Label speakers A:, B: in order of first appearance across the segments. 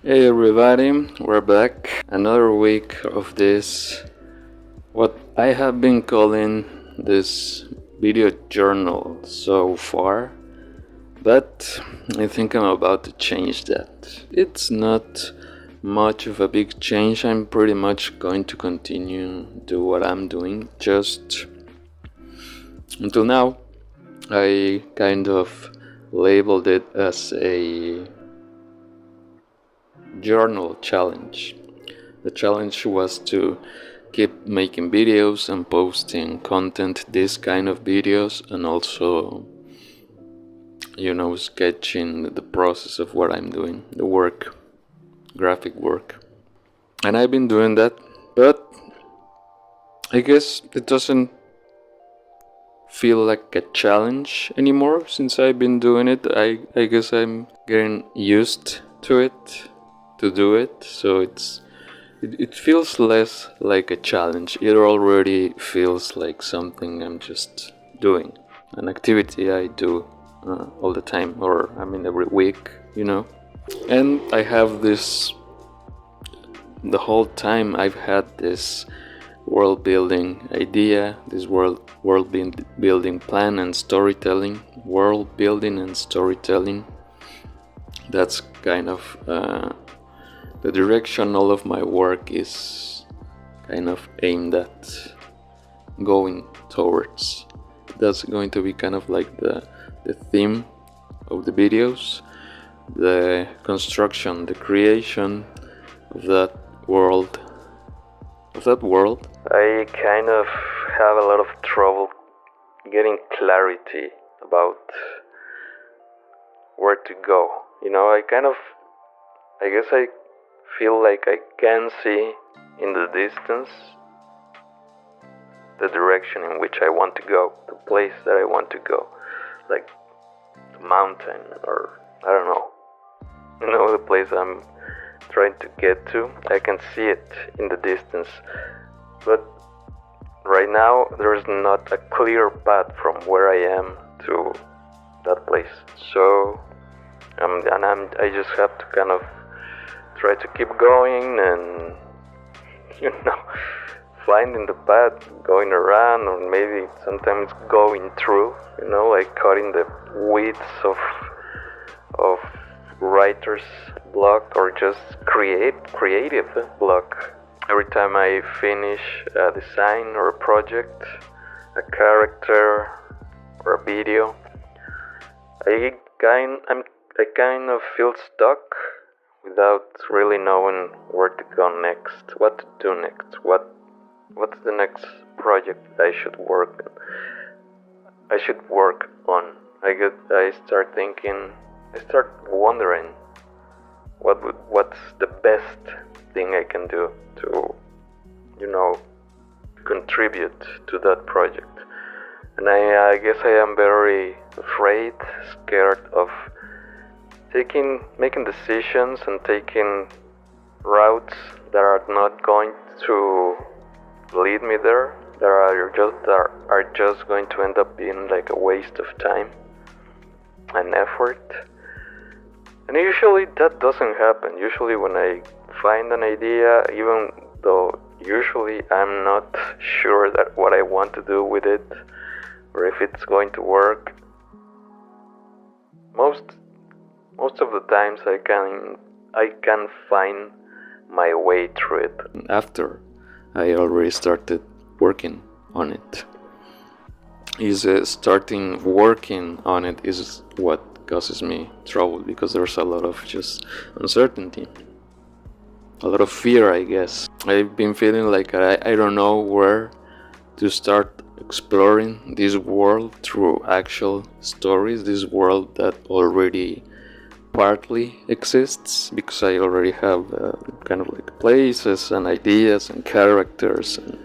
A: Hey everybody, we're back. Another week of this, what I have been calling this video journal so far, but I think I'm about to change that. It's not much of a big change. I'm pretty much going to continue do what I'm doing. Just until now, I kind of labeled it as a journal challenge. The challenge was to keep making videos and posting content, this kind of videos, and also, sketching the process of what I'm doing, the work, graphic work. And I've been doing that, but I guess it doesn't feel like a challenge anymore since I've been doing it. I guess I'm getting used to it, to do it, so it feels less like a challenge. It already feels like something I'm just doing, an activity I do all the time, or every week, And I have the whole time I've had this world building idea, this world building plan and storytelling, world building and storytelling. That's kind of the direction all of my work is kind of aimed at going towards. That's going to be kind of like the theme of the videos, the construction, the creation of that world. I kind of have a lot of trouble getting clarity about where to go. I guess I feel like I can see in the distance the direction in which I want to go, the place that I want to go, like the mountain, or I don't know. The place I'm trying to get to. I can see it in the distance, but right now there's not a clear path from where I am to that place. So I just have to kind of try to keep going and finding the path, going around, or maybe sometimes going through, like cutting the weeds of writer's block, or just creative block. Every time I finish a design or a project, a character or a video, I kind of feel stuck without really knowing where to go next, what to do next, what's the next project I should work on. I start wondering what's the best thing I can do to contribute to that project. And I guess I am very scared of making decisions and taking routes that are not going to lead me there, that are just going to end up being like a waste of time and effort. And usually that doesn't happen. Usually when I find an idea, even though usually I'm not sure that what I want to do with it, or if it's going to work, most of the times I can find my way through it after I already started working on it. Starting working on it is what causes me trouble, because there's a lot of just uncertainty, a lot of fear, I guess. I've been feeling like I don't know where to start exploring this world through actual stories, this world that already partly exists, because I already have kind of like places and ideas and characters and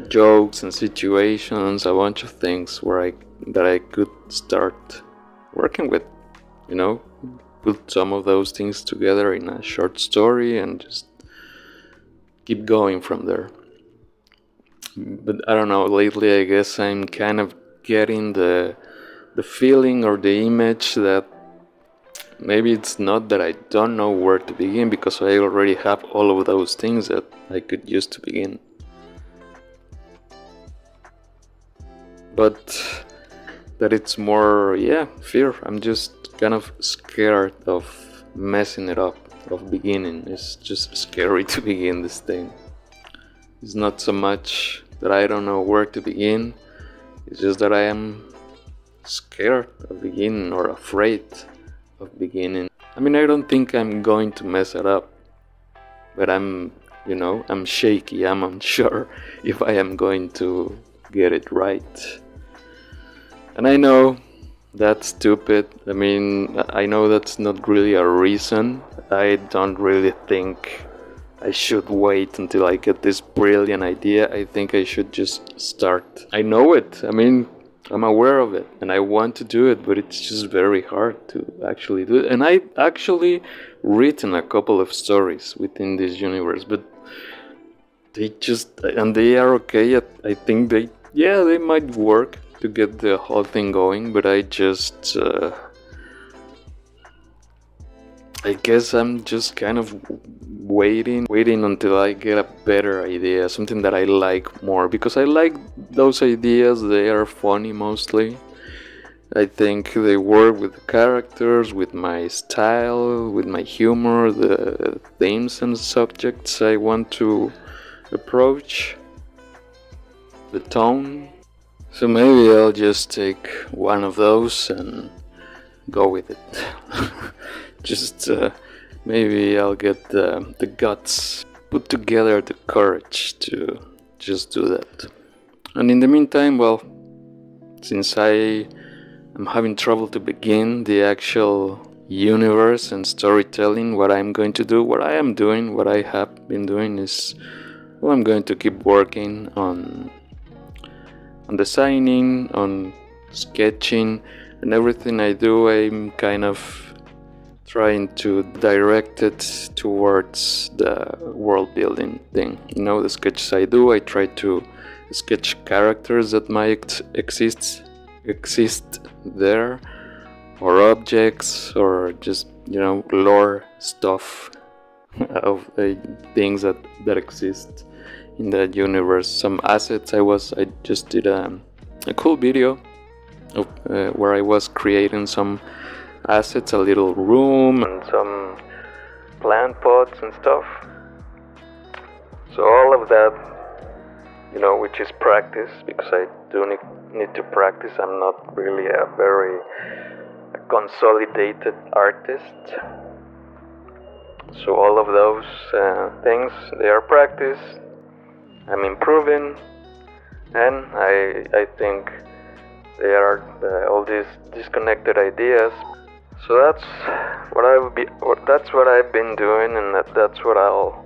A: jokes and situations, a bunch of things that I could start working with, put some of those things together in a short story and just keep going from there. But I don't know, lately I guess I'm kind of getting the feeling or the image that maybe it's not that I don't know where to begin, because I already have all of those things that I could use to begin. But that it's more, fear. I'm just kind of scared of messing it up, of beginning. It's just scary to begin this thing. It's not so much that I don't know where to begin, it's just that I am scared of beginning, or afraid of beginning. I mean, I don't think I'm going to mess it up, but I'm shaky. I'm unsure if I am going to get it right. And I know that's stupid. I mean, I know that's not really a reason. I don't really think I should wait until I get this brilliant idea. I think I should just start. I know it. I mean, I'm aware of it and I want to do it, but it's just very hard to actually do it. And I've actually written a couple of stories within this universe, but they are okay. I think they might work to get the whole thing going, but I guess I'm just kind of waiting until I get a better idea, something that I like more, because I like those ideas. They are funny mostly. I think they work with the characters, with my style, with my humor, the themes and subjects I want to approach, the tone. So maybe I'll just take one of those and go with it. Just maybe I'll get the guts, put together the courage to just do that. And in the meantime, well, since I am having trouble to begin the actual universe and storytelling, what I'm going to do, what I am doing, what I have been doing is, well, I'm going to keep working on designing, on sketching, and everything I do, I'm kind of trying to direct it towards the world building thing. The sketches I do, I try to sketch characters that might exist there, or objects, or just lore stuff of things that exist in that universe. Some assets. I just did a cool video of where I was creating some assets, a little room and some plant pots and stuff. So all of that, which is practice, because I do need to practice. I'm not really a very consolidated artist. So all of those things, they are practice. I'm improving, and I think they are all these disconnected ideas. So that's what I've been doing, and that's what I'll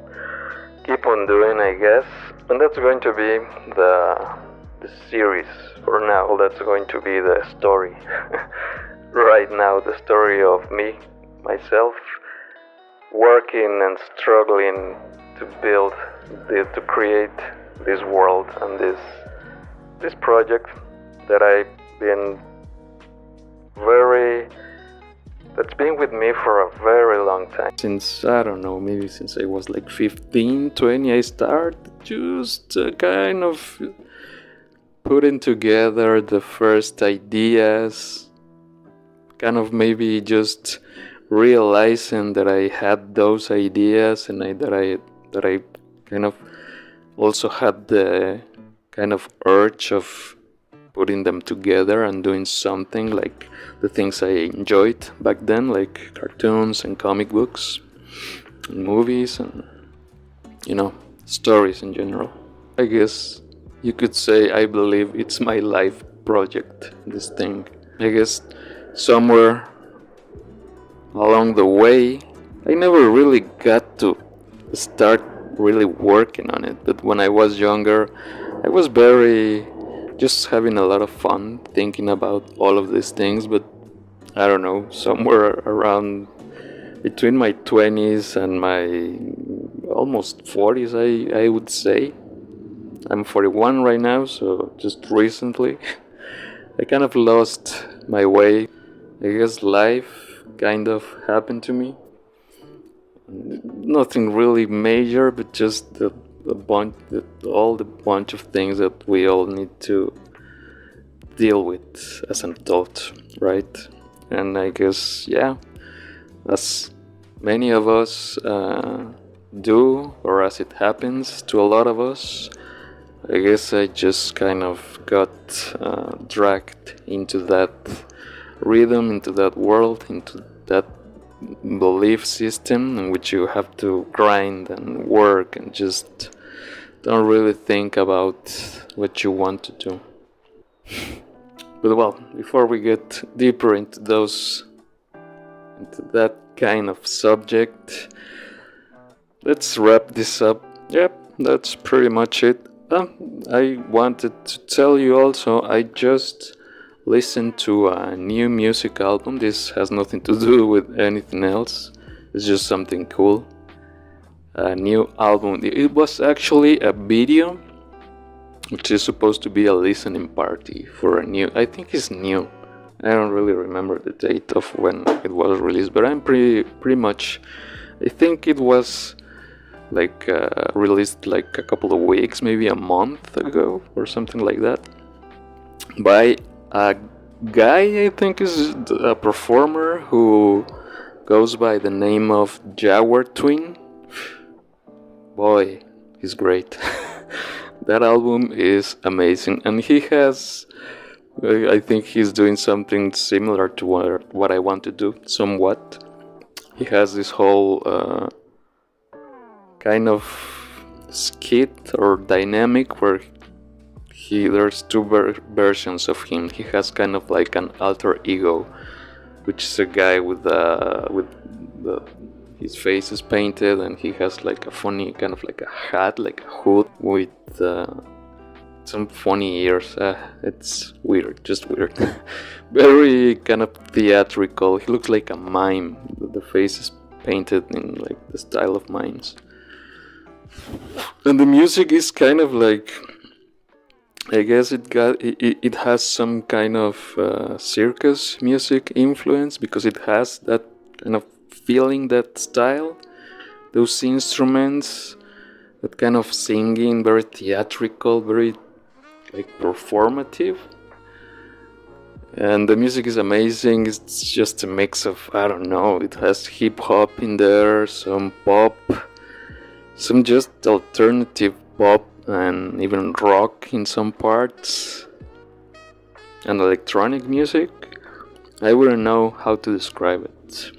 A: keep on doing, I guess. And that's going to be the series for now. That's going to be the story right now, the story of me, myself, working and struggling to build, to create this world and this project that that's been with me for a very long time. Since, I don't know, maybe since I was like 15, 20, I started just kind of putting together the first ideas, kind of maybe just realizing that I had those ideas, and that I kind of also had the kind of urge of putting them together and doing something like the things I enjoyed back then, like cartoons and comic books and movies and stories in general. I guess you could say I believe it's my life project, this thing. I guess somewhere along the way I never really got to start really working on it, but when I was younger I was just having a lot of fun thinking about all of these things. But I don't know, somewhere around between my 20s and my almost 40s, I would say. I'm 41 right now, so just recently I kind of lost my way. I guess life kind of happened to me. Nothing really major, but just all the bunch of things that we all need to deal with as an adult, right? And I guess, yeah, as many of us do, or as it happens to a lot of us, I guess I just kind of got dragged into that rhythm, into that world, into that belief system in which you have to grind and work and just don't really think about what you want to do. But well, before we get deeper into that kind of subject, let's wrap this up. Yep, that's pretty much it. I wanted to tell you also, I just listened to a new music album. This has nothing to do with anything else. It's just something cool. A new album. It was actually a video, which is supposed to be a listening party for a new. I think it's new. I don't really remember the date of when it was released, but I'm pretty much. I think it was like released like a couple of weeks, maybe a month ago or something like that, by a guy I think is a performer who goes by the name of Jaguar Twin. Boy, he's great. That album is amazing, and he has, I think he's doing something similar to what I want to do somewhat. He has this whole kind of skit or dynamic where there's two versions of him. He has kind of like an alter ego, which is a guy with his face is painted, and he has like a funny kind of like a hat, like a hood with some funny ears. It's weird, just weird. Very kind of theatrical. He looks like a mime. The face is painted in like the style of mimes. And the music is kind of like, I guess it has some kind of circus music influence, because it has that kind of feeling, that style, those instruments, that kind of singing, very theatrical, very like performative. And the music is amazing. It's just a mix of, I don't know, it has hip hop in there, some pop, some just alternative pop, and even rock in some parts, and electronic music. I wouldn't know how to describe it,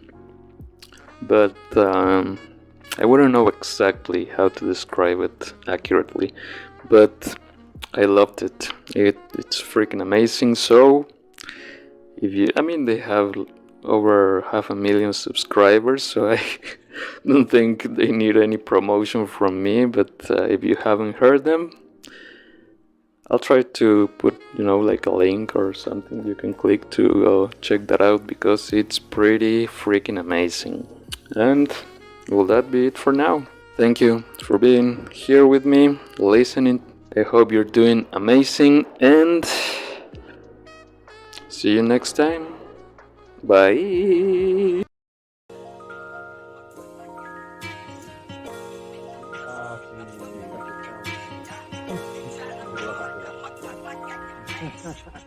A: but I wouldn't know exactly how to describe it accurately, but I loved it. It's freaking amazing. So they have over 500,000 subscribers, so I don't think they need any promotion from me, but if you haven't heard them, I'll try to put, like a link or something you can click to go check that out, because it's pretty freaking amazing. And will that be it for now? Thank you for being here with me, listening. I hope you're doing amazing, and see you next time. Bye.
B: Ah, sí,